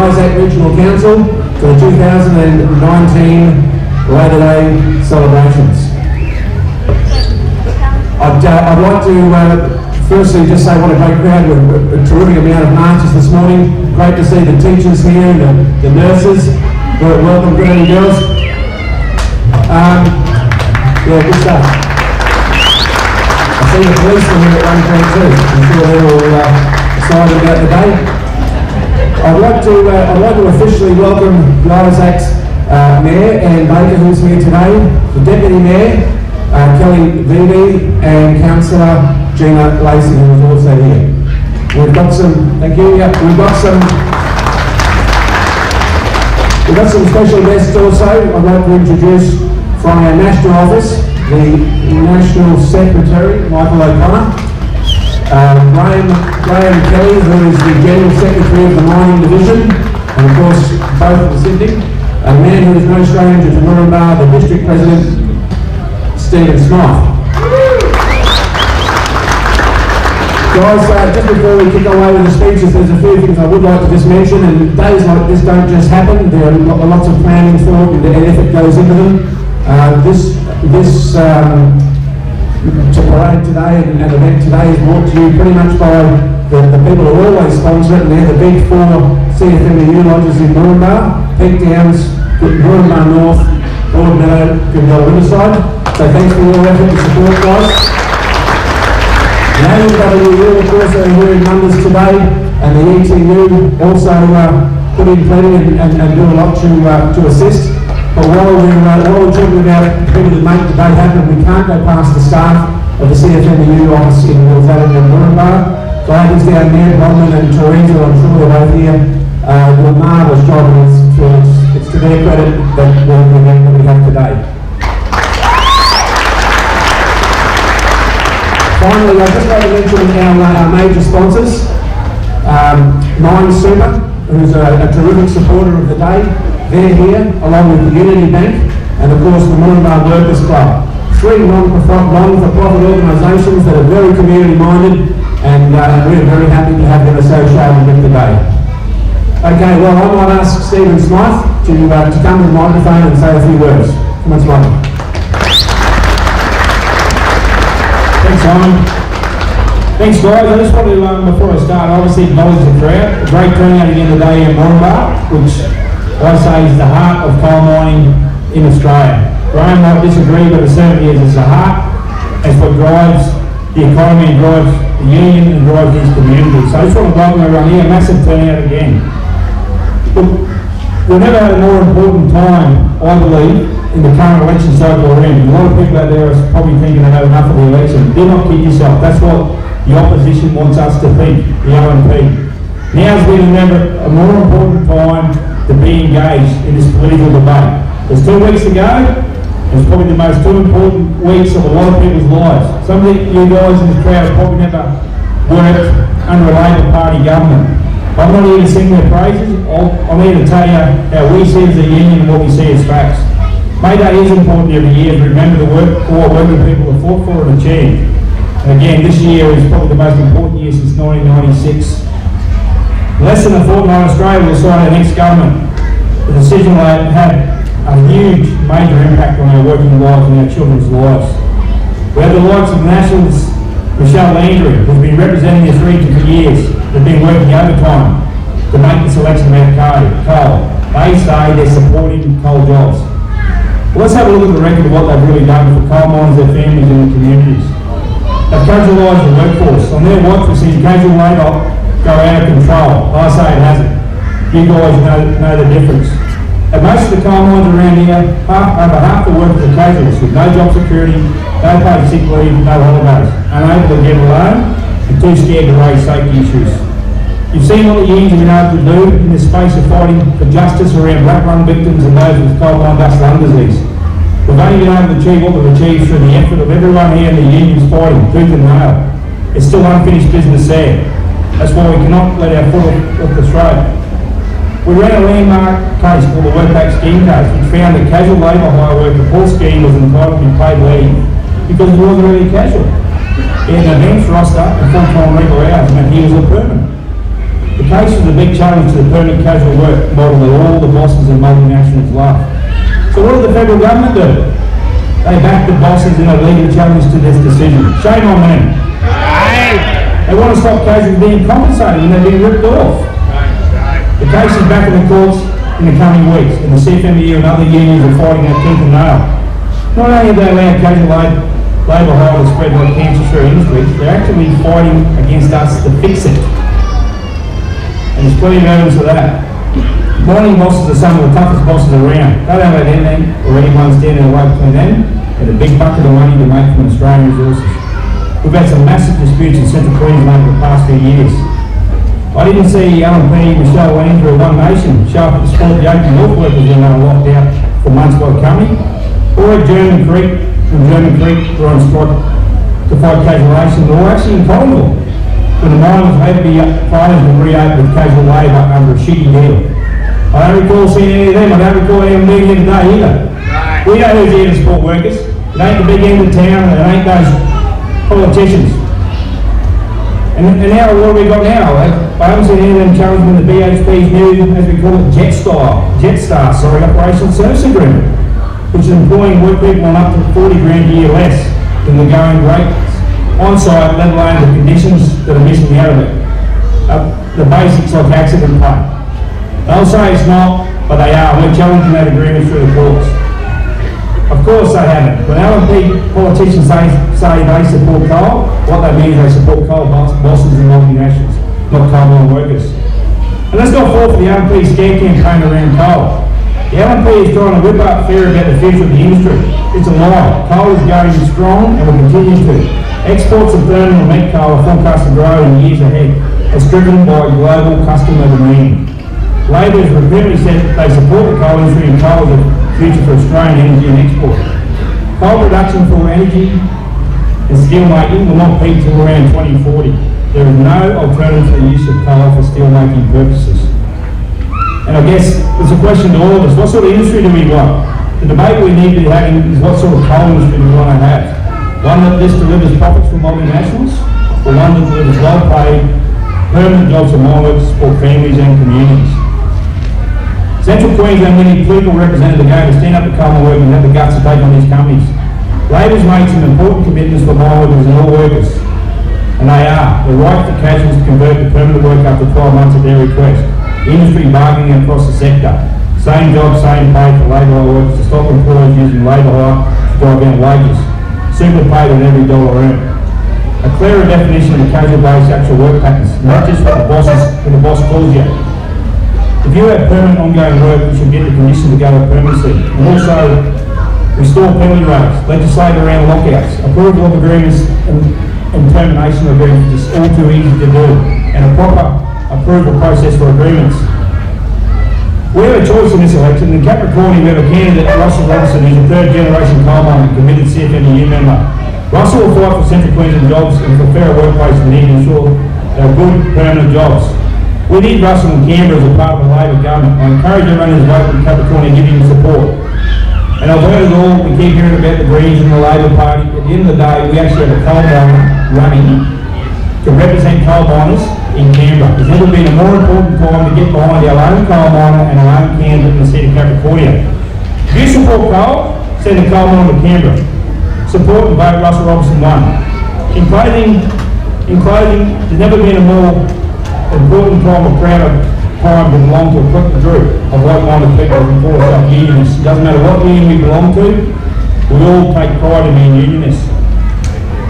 Isaac Regional Council for the 2019 Labor Day celebrations. I'd like to firstly just say what a great crowd, a terrific amount of marches this morning. Great to see the teachers here and the nurses. Welcome, girls and girls. Yeah, good stuff. I see the policemen here at one point too. I'm sure they're all excited about the day. I'd like to officially welcome the Isaac's Mayor Anne Baker, who's here today, the Deputy Mayor Kelly Vivi, and Councillor Gina Lacey, who is also here. We've got some, thank you, yeah, we've got some special guests also. I'd like to introduce from our national office, the National Secretary, Michael O'Connor, Graham Kelly, who is the General Secretary of the Mining Division, and of course both of Sydney, a man who is no stranger to Moranbah, the District President, Stephen Smythe. Guys, just before we kick away with the speeches, there's a few things I would like to just mention, and days like this don't just happen. There are lots of planning for it and effort goes into them. This parade today and event today is brought to you pretty much by the people who always sponsor it, and they're the big four CFMEU lodges in Moranbah, Peak Downs, Moranbah North, Broadmeadow, Goodell, Riverside. So thanks for your effort and support, guys. The AWU, of course, are here in numbers today, and the ETU also put in plenty and do a lot to assist. But while we're talking about people that make the day happen, we can't go past the staff of the CFMEU office in Wilsatton and Moranbah. Ladies down there, Bronwyn and Teresa, I'm sure they're both here, do a marvellous job, and it's to their credit that the event that we have today. Finally, I'd just like to mention our major sponsors, Mine Super, who's a terrific supporter of the day. They're here, along with the Unity Bank, and of course the Moranbah Workers Club. Three non-for-profit organisations that are very community-minded, and we're very happy to have them associated with the day. Okay, well, I might ask Stephen Smythe to come to the microphone and say a few words. Come on, Smythe. Thanks, Simon. Thanks, guys. I just wanted to, before I start, obviously acknowledge the crowd. A great turnout again today in Moranbah, which I say is the heart of coal mining in Australia. Graham might disagree, but it certainly is. It's the heart. It's what drives the economy and drives the union and drives these communities. So I just want to welcome everyone here. Massive turnout again. Look, we've never had a more important time, I believe, in the current election cycle we're in. A lot of people out there are probably thinking they've had enough of the election. Do not kid yourself. That's what the opposition wants us to think, the OMP. Now's been a more important time to be engaged in this political debate. There's 2 weeks to go. It's probably the most 2 important weeks of a lot of people's lives. Some of you guys in the crowd have probably never worked under a Labor Party government. I'm not here to sing their praises. I'm here to tell you how we see as a union and what we see as facts. May Day is important every year to remember the work for what working people have fought for and achieved. And again, this year is probably the most important year since 1996. Less than a fortnight, Australia will decide our next government. The decision will have a huge, major impact on our working lives and our children's lives. We have the likes of Nationals, Michelle Landry, who's been representing this region for years, have been working overtime to make this election about coal. They say they're supporting coal jobs. Well, let's have a look at the record of what they've really done for coal miners, their families and the communities. They've casualised the workforce. On their watch, we've seen casual labour go out of control. I say it hasn't. You guys know the difference. And most of the coal mines around here, over half the workers are casuals with no job security, no paid sick leave, no holidays, unable to get a loan, and too scared to raise safety issues. You've seen what the unions have been able to do in the space of fighting for justice around black lung victims and those with coal mine dust lung disease. We've only been able to achieve what we've achieved through the effort of everyone here in the unions fighting tooth and nail. It's still unfinished business there. That's why we cannot let our foot off the throat. We ran a landmark case called the Workback Scheme case, which found that casual labour hire worker Paul Scheme was entitled to be paid leave because he wasn't really casual. He had an events roster and full-time regular hours, and he was a permanent. The case was a big challenge to the permanent casual work model that all the bosses and multinationals love. So what did the federal government do? They backed the bosses in a legal challenge to this decision. Shame on them. They want to stop casuals being compensated when they're being ripped off. The case is back in the courts in the coming weeks, and the CFMEU and other unions are fighting that tooth and nail. Not only have they allowed casual labour hire to spread like cancer through industry, they're actually fighting against us to fix it. And there's plenty of evidence of that. Mining bosses are some of the toughest bosses around. They don't let anything or anyone stand in the way between them and a big bucket of money to make from Australian resources. We've had some massive disputes in Central Queensland over the past few years. I didn't see LNP Michelle Landry of One Nation show up at the sport the open health workers when they were locked out for months by the company, or at German Creek were on strike to fight casualisation, or actually in Collingwood when the mine was had to be closed and reopened with casual labour under a shitty deal. I don't recall seeing any of them. I don't recall any of them being here today either. We know who's here to support workers. It ain't the big end of town, and it ain't those politicians. And now, what have we got now? I haven't seen any of them challenging the BHP's new, as we call it, Jetstar, operational service agreement, which is employing work people on up to 40 grand a year less than the going rates on site, let alone the conditions that are missing out of it. The basics like accident pay. They'll say it's not, but they are. We're challenging that agreement through the courts. Of course they haven't. When LNP politicians say they support coal, what they mean is they support coal bosses and multinationals, not coal mine workers. And let's not fall for the LNP scare campaign around coal. The LNP is trying to whip up fear about the future of the industry. It's a lie. Coal is going strong and will continue to. Exports of thermal and met coal are forecast to grow in the years ahead, as driven by global customer demand. Labor has repeatedly said that they support the coal industry and coal as a future for Australian energy and export. Coal production for energy and steel making will not peak till around 2040. There is no alternative to the use of coal for steel making purposes. And I guess it's a question to all of us, what sort of industry do we want? The debate we need to be having is what sort of coal industry do we want to have? One that just delivers profits for multinationals, or one that delivers well-paid, permanent jobs for mine workers, support families and communities? Central Queensland, we need political representatives to go to stand up to coal mine workers and have the guts to take on these companies. Labor's made some important commitments for mine workers and all workers, and they are the right for casuals to convert to permanent work after 12 months at their request, industry bargaining across the sector, same job, same pay for labour hire workers to stop employers using labour hire to drive down wages, super paid on every dollar earned. A clearer definition of the casual-based actual work patterns, not just what the boss calls you. If you have permanent ongoing work, you should get the conditions to go with permanency. And also, restore penalty rates, legislate around lockouts, approval of agreements and termination of agreements is all too easy to do, and a proper approval process for agreements. We have a choice in this election. In Capricorn, we have a candidate, Russell Robinson, who's a third-generation coal miner and committed CFMEU member. Russell will fight for Central Queensland jobs and for fairer workplace and need to ensure they're good, permanent jobs. We need Russell and Canberra as a part of the Labor government. I encourage everyone who's voting for Capricorn to give him support. And I've heard it all, we keep hearing about the Greens and the Labor Party. At the end of the day, we actually have a coal miner running to represent coal miners in Canberra. There's never been a more important time to get behind our own coal miner and our own candidate in the seat of Capricornia. If you support coal, send a coal miner to Canberra. Support and vote Russell Robinson 1. In closing, there's never been a more important time or prouder time to belong to a collective group of like-minded people who call ourselves unionists. It doesn't matter what union we belong to, we all take pride in being unionists.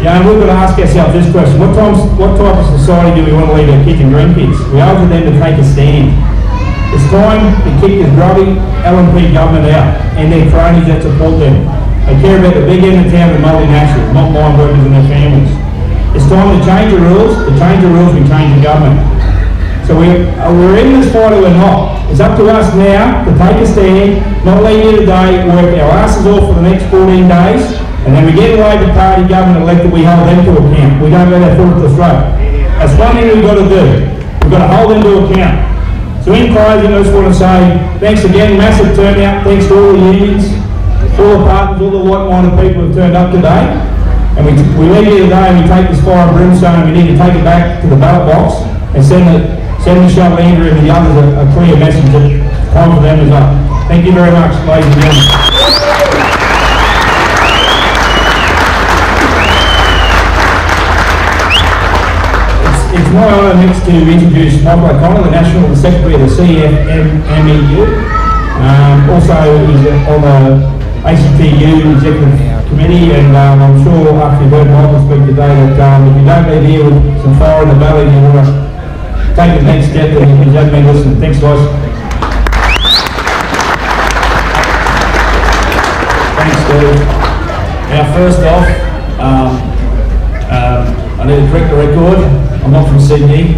Yeah, and we've got to ask ourselves this question: what type of society do we want to leave our kids and grandkids? We owe it to them to take a stand. It's time to kick this grubby LNP government out and their cronies that support them. They care about the big end of town and multinationals, not mine workers and their families. It's time to change the rules. To change the rules, we change the government. So we're in this fight or we're not. It's up to us now to take a stand, not leave here today, work our asses off for the next 14 days, and then we get a Labor Party government elected, we hold them to account. We don't let our foot to the throat. That's one thing we've got to do. We've got to hold them to account. So in closing, I just want to say thanks again, massive turnout, thanks to all the unions, all the partners, all the like-minded people who have turned up today. And we leave here today and we take this fire and brimstone and we need to take it back to the ballot box and send it send Michelle, Andrew and the others a clear message that time for them is up. Thank you very much, ladies and gentlemen. It's my honour next to introduce Michael O'Connor, the National Secretary of the CFMMEU. Also, he's on the ACTU Executive Committee, and I'm sure after you've heard Michael speak today that if you don't leave here with some fire in the belly and you want to take the next step, then you haven't been listening. Thanks, guys. Thanks, Steve. Now, first off, I need to correct the record. I'm not from Sydney.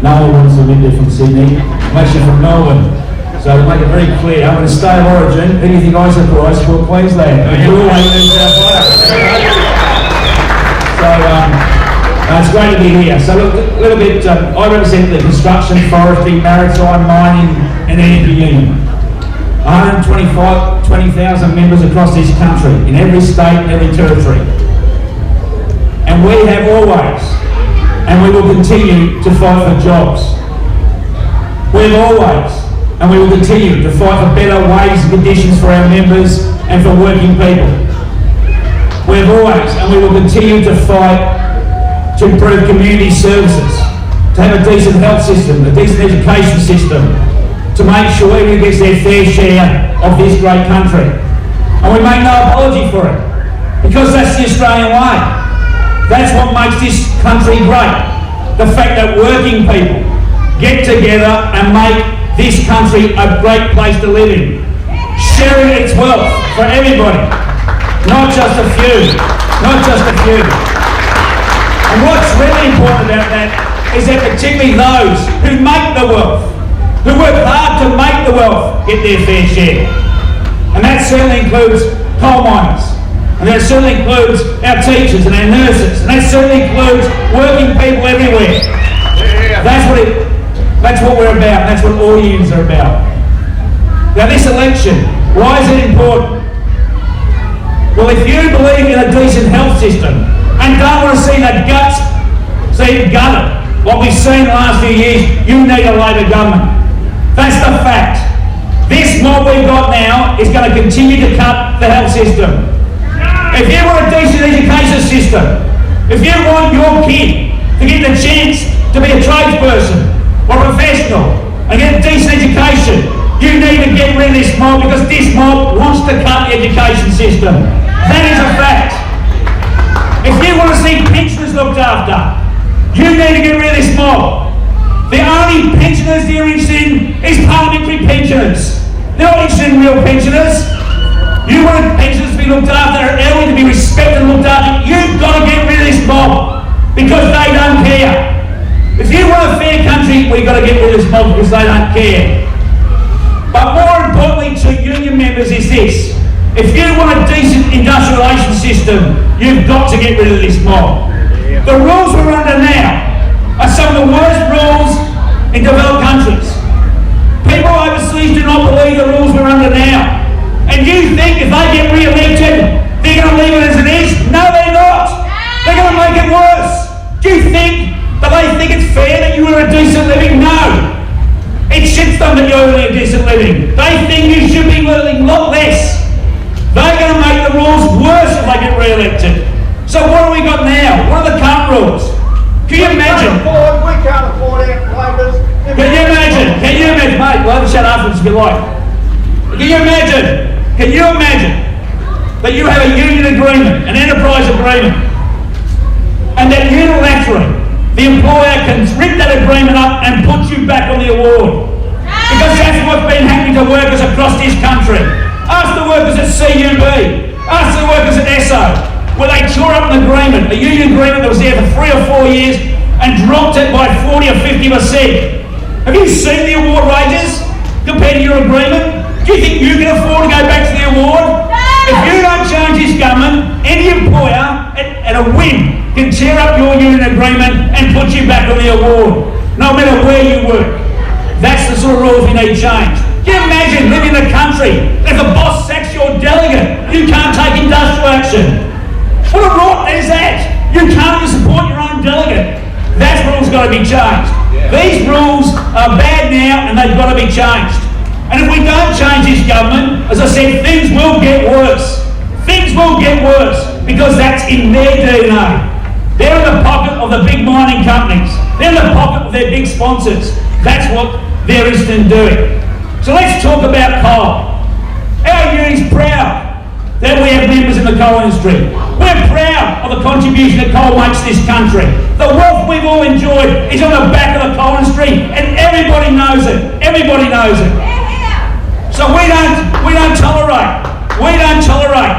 No one wants to live there from Sydney. I'm actually from Melbourne. So to make it very clear, I'm going to stay of origin. Who do you think I support Queensland? So it's great to be here. So look, a little bit, I represent the construction, forestry, maritime, mining and energy union. 120,000 members across this country, in every state and every territory. And we have always, and we will continue to fight for jobs. We've always, and we will continue to fight for better wage and conditions for our members and for working people. We've always, and we will continue to fight to improve community services, to have a decent health system, a decent education system, to make sure everyone gets their fair share of this great country. And we make no apology for it, because that's the Australian way. That's what makes this country great. The fact that working people get together and make this country a great place to live in. Sharing its wealth for everybody, not just a few, not just a few. And what's really important about that is that particularly those who make the wealth, who work hard to make the wealth, get their fair share. And that certainly includes coal miners. And that certainly includes our teachers and our nurses. And that certainly includes working people everywhere. Yeah. That's what we're about. That's what all unions are about. Now this election, why is it important? Well, if you believe in a decent health system and don't want to see the guts, see it gutted, what we've seen the last few years, you need a Labor government. That's the fact. This mob we've got now is going to continue to cut the health system. If you want a decent education system, if you want your kid to get the chance to be a tradesperson or a professional and get a decent education, you need to get rid of this mob, because this mob wants to cut the education system. That is a fact. If you want to see pensioners looked after, you need to get rid of this mob. The only pensioners they're interested in is parliamentary pensioners. They're not interested in real pensioners. You want pensioners to be looked after, elderly to be respected and looked after, you've got to get rid of this mob, because they don't care. If you want a fair country, we've got to get rid of this mob, because they don't care. But more importantly to union members is this: if you want a decent industrial relations system, you've got to get rid of this mob. The rules we're under now are some of the worst rules in developed countries. People overseas do not believe the rules we're under now. And you think if they get re-elected, they're going to leave it as it is? No, they're not. They're going to make it worse. Do you think that they think it's fair that you earn a decent living? No. It shits them that you're earning a decent living. They think you should be earning a lot less. They're going to make the rules worse if they get re-elected. So what have we got now? What are the current rules? Can you imagine? We can't afford our labourers. Can you imagine, mate, we'll have a chat afterwards if you like. Can you imagine that you have a union agreement, an enterprise agreement, and that unilaterally the employer can rip that agreement up and put you back on the award? Because that's what's been happening to workers across this country. Ask the workers at CUB, ask the workers at ESSO, where they tore up an agreement, a union agreement that was there for 3 or 4 years, and dropped it by 40 or 50%. Have you seen the award wages compared to your agreement? Do you think you can afford to go back to the award? If you don't change this government, any employer at a whim can tear up your union agreement and put you back on the award, no matter where you work. That's the sort of rules we need changed. Can you imagine living in a country if the boss sacks your delegate, you can't take industrial action? What a rot is that? You can't even support your own delegate. That rule's got to be changed. These rules are bad now and they've got to be changed. And if we don't change this government, as I said, things will get worse. Things will get worse because that's in their DNA. They're in the pocket of the big mining companies. They're in the pocket of their big sponsors. That's what they're interested in doing. So let's talk about coal. Our union's proud that we have members in the coal industry. We're proud of the contribution that coal makes to this country. The wealth we've all enjoyed is on the back of the coal industry, and everybody knows it. Everybody knows it. So we don't tolerate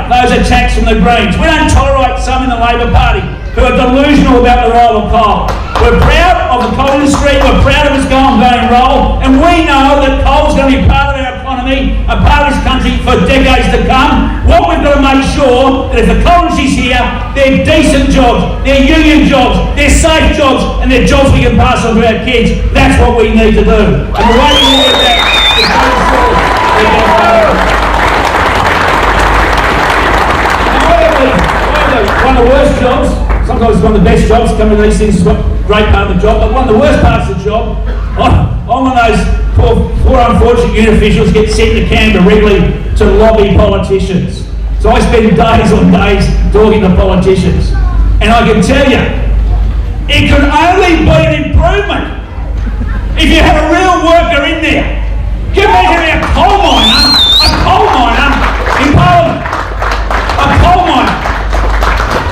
those attacks from the Greens. We don't tolerate some in the Labor Party who are delusional about the role of coal. We're proud of the coal industry, we're proud of its ongoing role, and we know that coal's going to be part of our economy, a part of this country for decades to come. What we've got to make sure that if the coal industry's here, they're decent jobs, they're union jobs, they're safe jobs, and they're jobs we can pass on to our kids. That's what we need to do. And the way we do that is going forward. One of the worst jobs, sometimes it's one of the best jobs, coming to these things is a great part of the job, but one of the worst parts of the job, I'm one of those poor unfortunate union officials get sent to Canberra regularly to lobby politicians. So I spend days on days talking to politicians. And I can tell you, it can only be an improvement if you have a real worker in there. Can you imagine a coal miner in Parliament? A coal miner.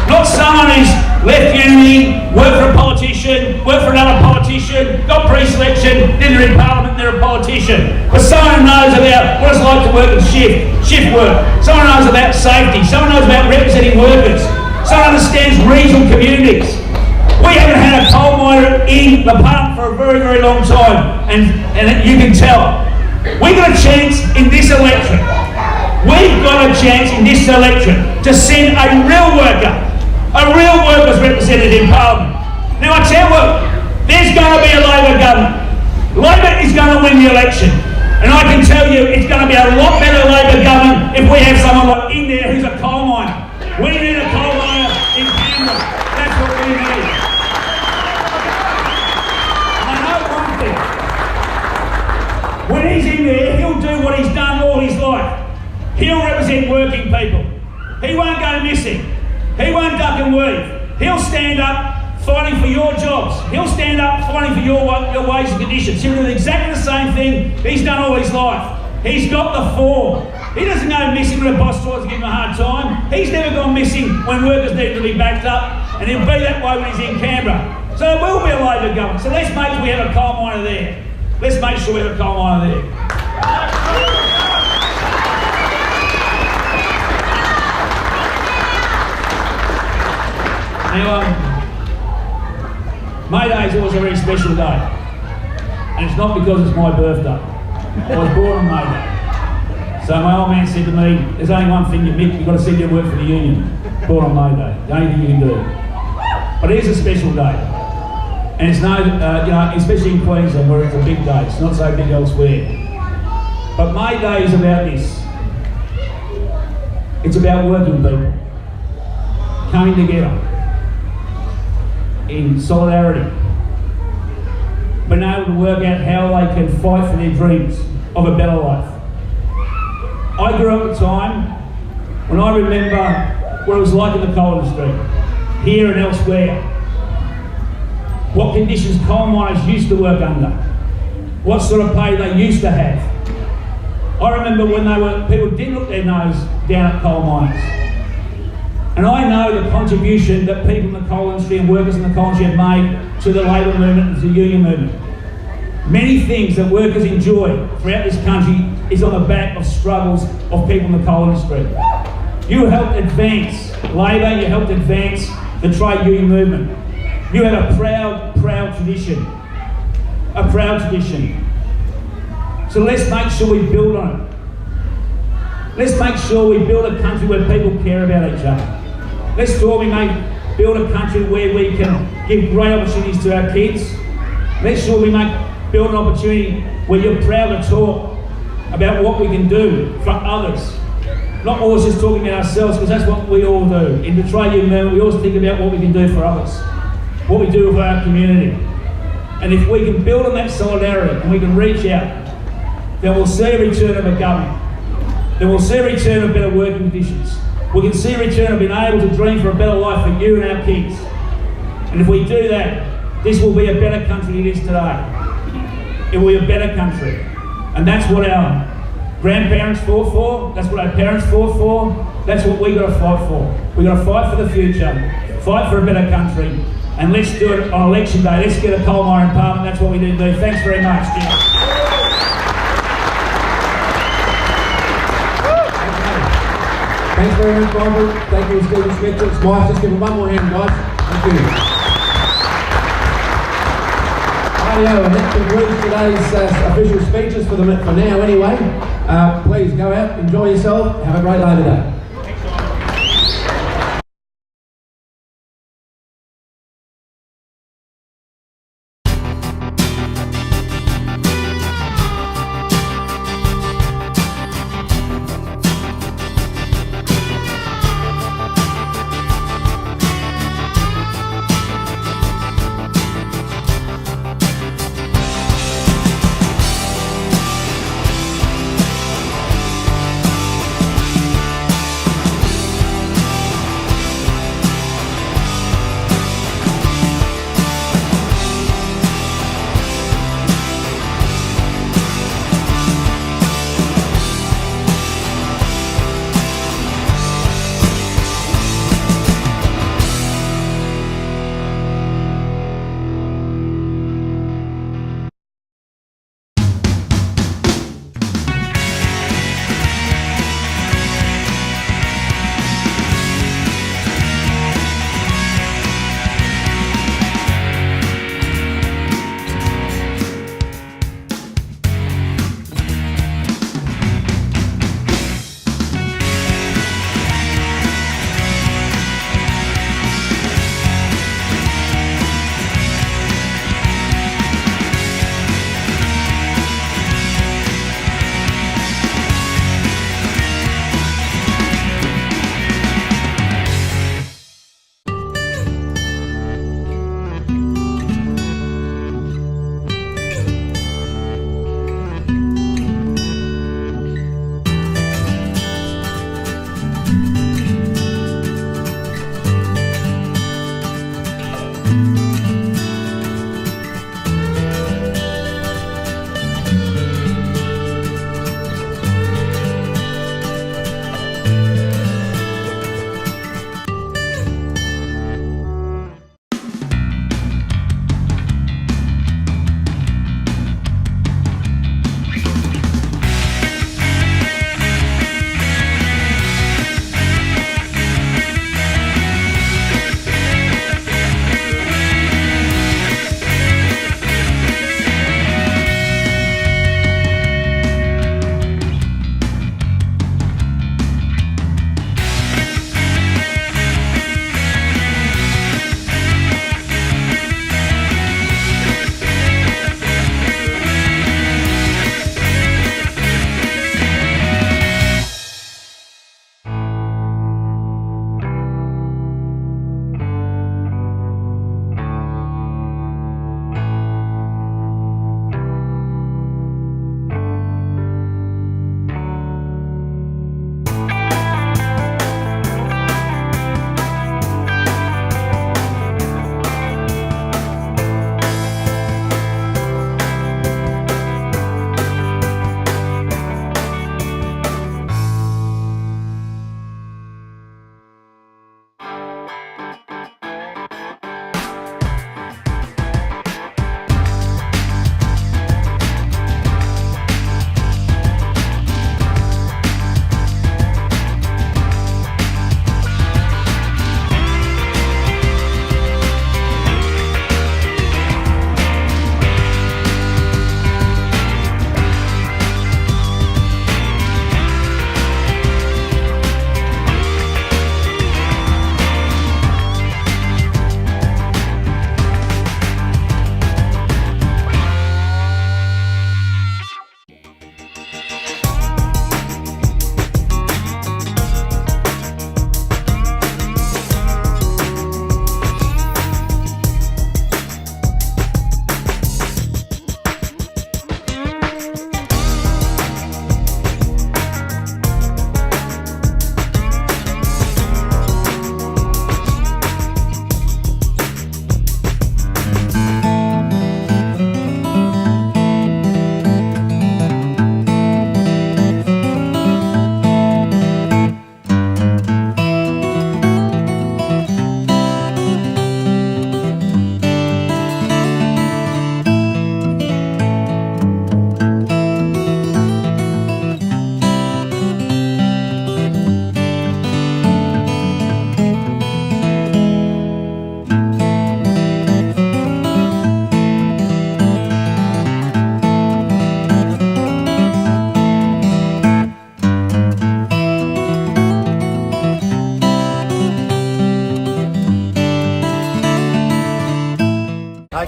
Not someone who's left uni, worked for a politician, worked for another politician, got pre-selection, then they're in Parliament and they're a politician. But someone who knows about what it's like to work in shift work. Someone who knows about safety. Someone who knows about representing workers. Someone who understands regional communities. We haven't had a coal miner in the Parliament for a very, very long time, and you can tell. We've got a chance in this election. We've got a chance in this election to send a real workers representative in Parliament. Now I tell you what, there's going to be a Labor government. Labor is going to win the election. And I can tell you it's going to be a lot better Labor government if we have someone like in there who's a coal miner. We need a coal miner in Canberra. That's what we need. And I know one thing. When he's in there, he'll do what he's done all his life. He'll represent working people. He won't go missing. He won't duck and weave. He'll stand up fighting for your jobs. He'll stand up fighting for your wage and conditions. He'll do exactly the same thing he's done all his life. He's got the form. He doesn't go missing when a boss tries to give him a hard time. He's never gone missing when workers need to be backed up, and he'll be that way when he's in Canberra. So it will be a Labor government. So let's make sure we have a coal miner there. Let's make sure we have a coal miner there. Now, May Day is always a very special day, and it's not because it's my birthday. I was born on May Day. So my old man said to me, there's only one thing, Mick, you've got to send your work for the union. Born on May Day, the only thing you can do. But it is a special day, and it's no, especially in Queensland where it's a big day, it's not so big elsewhere. But May Day is about this. It's about working people coming together in solidarity, being able to work out how they can fight for their dreams of a better life. I grew up at a time when I remember what it was like in the coal industry, here and elsewhere, what conditions coal miners used to work under, what sort of pay they used to have. I remember when people did look their nose down at coal miners. And I know the contribution that people in the coal industry and workers in the coal industry have made to the labour movement and to the union movement. Many things that workers enjoy throughout this country is on the back of struggles of people in the coal industry. You helped advance labour, you helped advance the trade union movement. You had a proud tradition. A proud tradition. So let's make sure we build on it. Let's make sure we build a country where people care about each other. Let's ensure we build a country where we can give great opportunities to our kids. Let's sure we build an opportunity where you're proud to talk about what we can do for others. Not always just talking about ourselves, because that's what we all do. In the trade union movement, we always think about what we can do for others, what we do for our community. And if we can build on that solidarity and we can reach out, then we'll see a return of a government. Then we'll see a return of better working conditions. We can see a return of being able to dream for a better life for you and our kids. And if we do that, this will be a better country than it is today. It will be a better country. And that's what our grandparents fought for, that's what our parents fought for, that's what we've got to fight for. We've got to fight for the future, fight for a better country, and let's do it on election day. Let's get a coal mine in Parliament, that's what we need to do. Thanks very much. Thanks very much, Michael. Thank you, Stephen Smith. It's nice. Just give him one more hand, guys. Thank you. Rightio, and that concludes today's official speeches for now anyway. Please go out, enjoy yourself, have a great day today.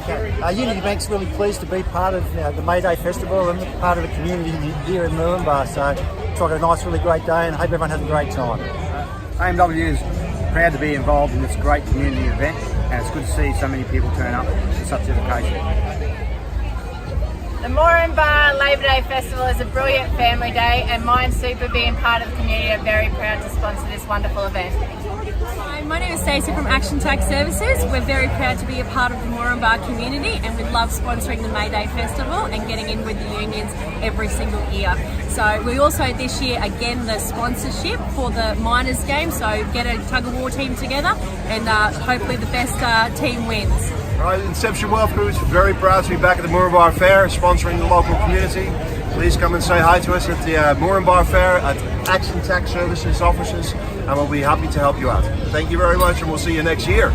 Okay. Unity Bank's really pleased to be part of the May Day Festival and part of the community here in Moranbah. So it's like a nice, really great day, and I hope everyone has a great time. AMW is proud to be involved in this great community event, and it's good to see so many people turn up for such an occasion. The Moranbah Labor Day Festival is a brilliant family day, and Mind Super being part of the community are very proud to sponsor this wonderful event. Hi, my name is Stacey from Action Tax Services. We're very proud to be a part of the Moranbah community, and we love sponsoring the May Day Festival and getting in with the unions every single year. So we also this year again the sponsorship for the miners game, so get a tug of war team together and hopefully the best team wins. Right, Inception Wealth Group is very proud to be back at the Moranbah Fair, sponsoring the local community. Please come and say hi to us at the Moranbah Fair at Action Tax Services offices, and we'll be happy to help you out. Thank you very much, and we'll see you next year.